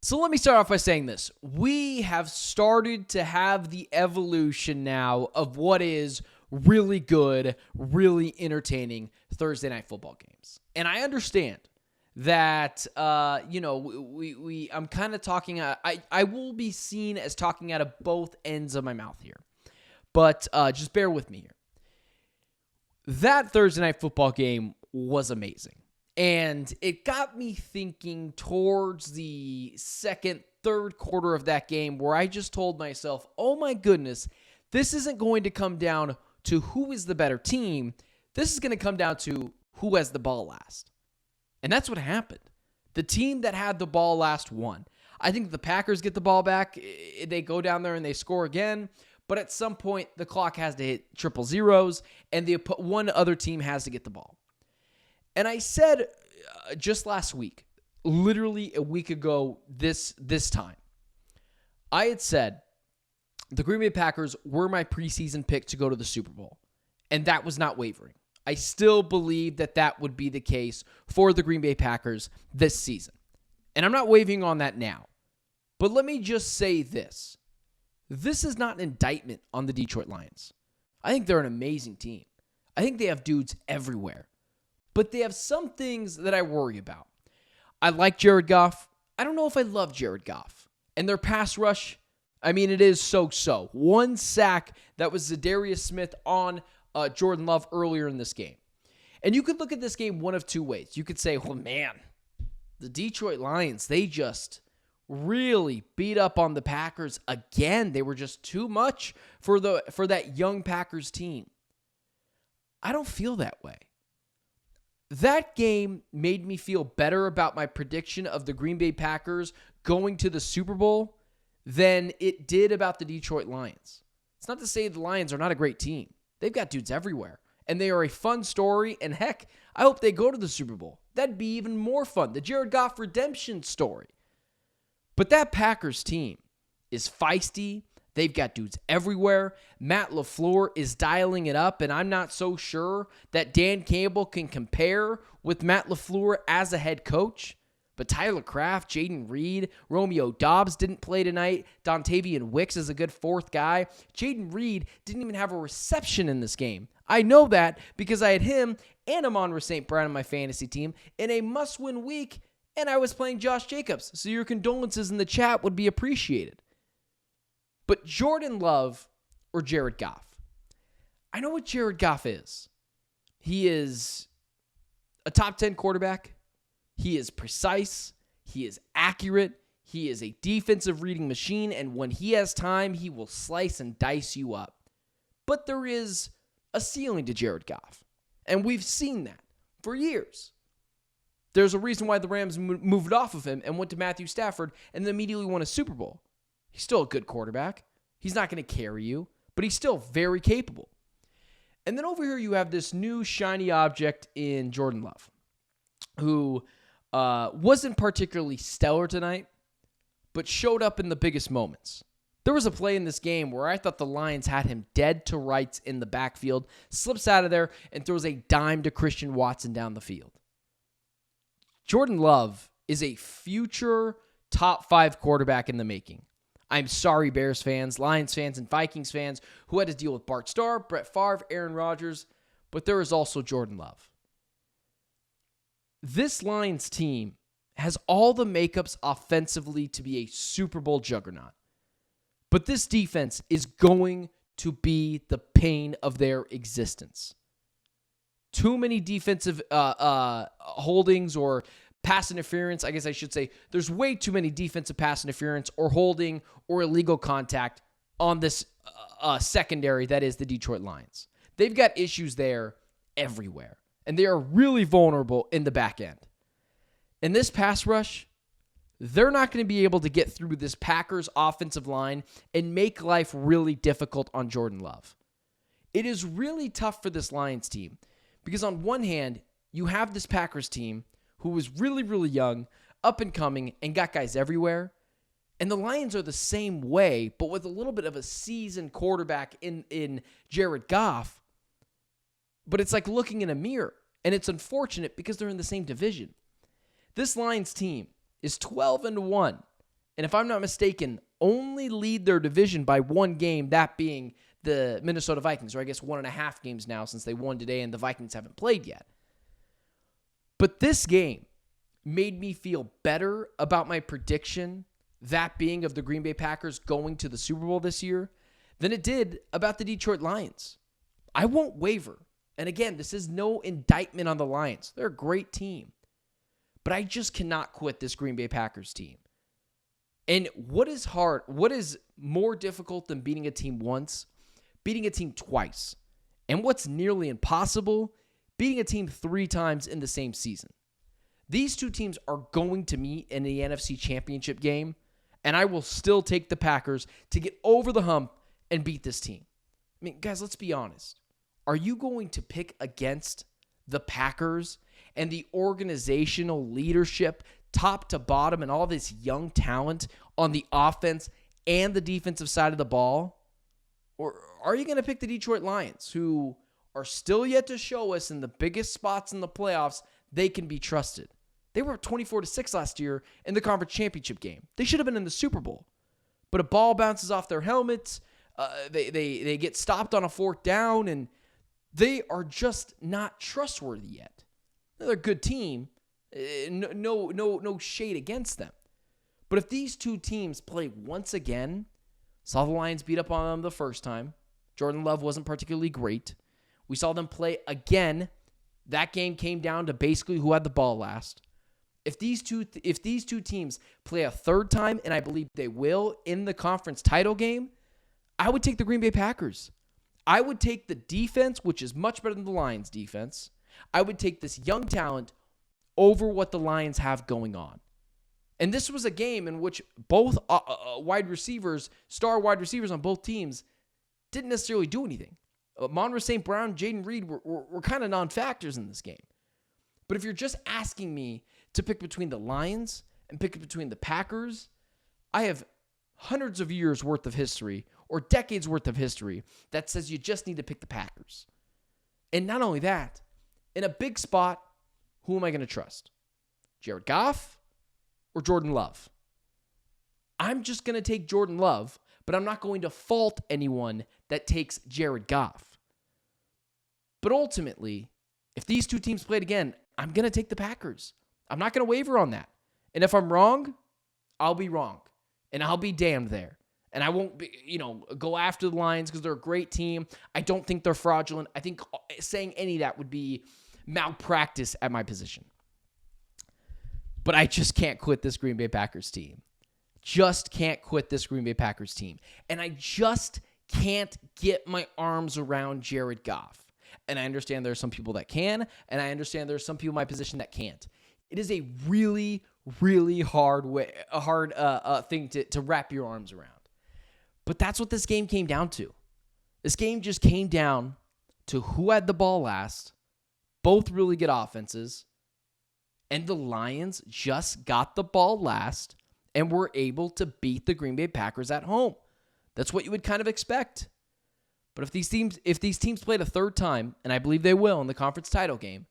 So let me start off by saying this. We have started to have the evolution now of what is really good, really entertaining Thursday night football games. And I understand that, I'm kind of talking, I will be seen as talking out of both ends of my mouth here. But just bear with me here. That Thursday night football game was amazing. And it got me thinking towards the second, third quarter of that game where I just told myself, oh my goodness, this isn't going to come down to who is the better team. This is going to come down to who has the ball last. And that's what happened. The team that had the ball last won. I think the Packers get the ball back. They go down there and they score again. But at some point, the clock has to hit triple zeros, and one other team has to get the ball. And I said just last week, literally a week ago this time, I had said the Green Bay Packers were my preseason pick to go to the Super Bowl. And that was not wavering. I still believe that would be the case for the Green Bay Packers this season. And I'm not wavering on that now. But let me just say this. This is not an indictment on the Detroit Lions. I think they're an amazing team. I think they have dudes everywhere. But they have some things that I worry about. I like Jared Goff. I don't know if I love Jared Goff. And their pass rush, I mean, it is so-so. One sack that was Zadarius Smith on Jordan Love earlier in this game. And you could look at this game one of two ways. You could say, well, man, the Detroit Lions, they just really beat up on the Packers again. They were just too much for that young Packers team. I don't feel that way. That game made me feel better about my prediction of the Green Bay Packers going to the Super Bowl than it did about the Detroit Lions. It's not to say the Lions are not a great team. They've got dudes everywhere, and they are a fun story, and heck, I hope they go to the Super Bowl. That'd be even more fun, the Jared Goff redemption story. But that Packers team is feisty. They've got dudes everywhere. Matt LaFleur is dialing it up, and I'm not so sure that Dan Campbell can compare with Matt LaFleur as a head coach. But Tyler Kraft, Jaden Reed, Romeo Doubs didn't play tonight. Dontavian Wicks is a good fourth guy. Jaden Reed didn't even have a reception in this game. I know that because I had him and Amon-Ra St. Brown on my fantasy team in a must-win week, and I was playing Josh Jacobs, so your condolences in the chat would be appreciated. But Jordan Love or Jared Goff, I know what Jared Goff is. He is a top 10 quarterback. He is precise. He is accurate. He is a defensive reading machine, and when he has time, he will slice and dice you up. But there is a ceiling to Jared Goff, and we've seen that for years. There's a reason why the Rams moved off of him and went to Matthew Stafford and then immediately won a Super Bowl. He's still a good quarterback. He's not going to carry you, but he's still very capable. And then over here you have this new shiny object in Jordan Love, who wasn't particularly stellar tonight, but showed up in the biggest moments. There was a play in this game where I thought the Lions had him dead to rights in the backfield, slips out of there, and throws a dime to Christian Watson down the field. Jordan Love is a future top 5 quarterback in the making. I'm sorry, Bears fans, Lions fans, and Vikings fans who had to deal with Bart Starr, Brett Favre, Aaron Rodgers, but there is also Jordan Love. This Lions team has all the makeups offensively to be a Super Bowl juggernaut. But this defense is going to be the pain of their existence. Too many defensive holdings or pass interference. I guess I should say there's way too many defensive pass interference or holding or illegal contact on this secondary that is the Detroit Lions. They've got issues there everywhere, and they are really vulnerable in the back end. In this pass rush, they're not going to be able to get through this Packers offensive line and make life really difficult on Jordan Love. It is really tough for this Lions team because on one hand, you have this Packers team who is really, really young, up and coming, and got guys everywhere. And the Lions are the same way, but with a little bit of a seasoned quarterback in Jared Goff. But it's like looking in a mirror, and it's unfortunate because they're in the same division. This Lions team is 12-1 and if I'm not mistaken, only lead their division by one game, that being the Minnesota Vikings, or I guess 1.5 games now since they won today and the Vikings haven't played yet. But this game made me feel better about my prediction, that being of the Green Bay Packers going to the Super Bowl this year, than it did about the Detroit Lions. I won't waver. And again, this is no indictment on the Lions. They're a great team. But I just cannot quit this Green Bay Packers team. And what is more difficult than beating a team once? Beating a team twice. And what's nearly impossible? Beating a team 3 times in the same season. These two teams are going to meet in the NFC Championship game, and I will still take the Packers to get over the hump and beat this team. I mean, guys, let's be honest. Are you going to pick against the Packers and the organizational leadership, top to bottom, and all this young talent on the offense and the defensive side of the ball? Or are you going to pick the Detroit Lions, who are still yet to show us in the biggest spots in the playoffs they can be trusted? They were up 24-6 last year in the conference championship game. They should have been in the Super Bowl. But a ball bounces off their helmets. They get stopped on a 4th down, and they are just not trustworthy yet. They're a good team. No shade against them. But if these two teams play once again, saw the Lions beat up on them the first time. Jordan Love wasn't particularly great. We saw them play again. That game came down to basically who had the ball last. If these two teams play a third time, and I believe they will in the conference title game, I would take the Green Bay Packers. I would take the defense, which is much better than the Lions' defense. I would take this young talent over what the Lions have going on. And this was a game in which both star wide receivers on both teams didn't necessarily do anything. Monroe St. Brown, Jaden Reed were kind of non-factors in this game. But if you're just asking me to pick between the Lions and pick between the Packers, I have hundreds of years worth of history or decades worth of history that says you just need to pick the Packers. And not only that, in a big spot, who am I going to trust? Jared Goff or Jordan Love? I'm just going to take Jordan Love, but I'm not going to fault anyone that takes Jared Goff. But ultimately, if these two teams played again, I'm going to take the Packers. I'm not going to waver on that. And if I'm wrong, I'll be wrong. And I'll be damned there. And I won't go after the Lions because they're a great team. I don't think they're fraudulent. I think saying any of that would be malpractice at my position. But I just can't quit this Green Bay Packers team. Just can't quit this Green Bay Packers team. And I just can't get my arms around Jared Goff. And I understand there are some people that can, and I understand there are some people in my position that can't. It is a really, really hard thing to wrap your arms around. But that's what this game came down to. This game just came down to who had the ball last, both really good offenses, and the Lions just got the ball last and were able to beat the Green Bay Packers at home. That's what you would kind of expect. But if these teams played a third time, and I believe they will in the conference title game,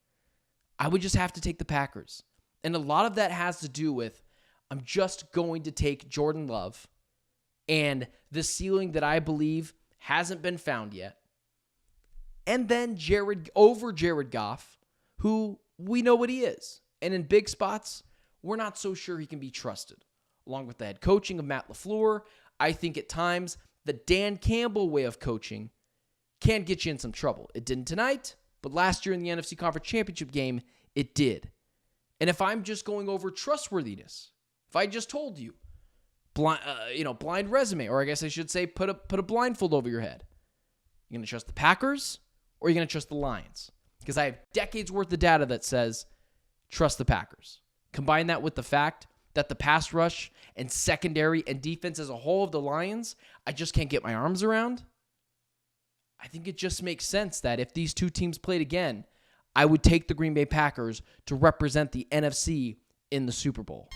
I would just have to take the Packers. And a lot of that has to do with I'm just going to take Jordan Love and the ceiling that I believe hasn't been found yet. And then Jared Goff, who we know what he is. And in big spots, we're not so sure he can be trusted. Along with the head coaching of Matt LaFleur, I think at times the Dan Campbell way of coaching can get you in some trouble. It didn't tonight, but last year in the NFC Conference Championship game, it did. And if I'm just going over trustworthiness, if I just told you, blind resume, or I guess I should say put a blindfold over your head, you going to trust the Packers or are you going to trust the Lions? Because I have decades worth of data that says trust the Packers. Combine that with the fact that the pass rush and secondary and defense as a whole of the Lions, I just can't get my arms around. I think it just makes sense that if these two teams played again, I would take the Green Bay Packers to represent the NFC in the Super Bowl.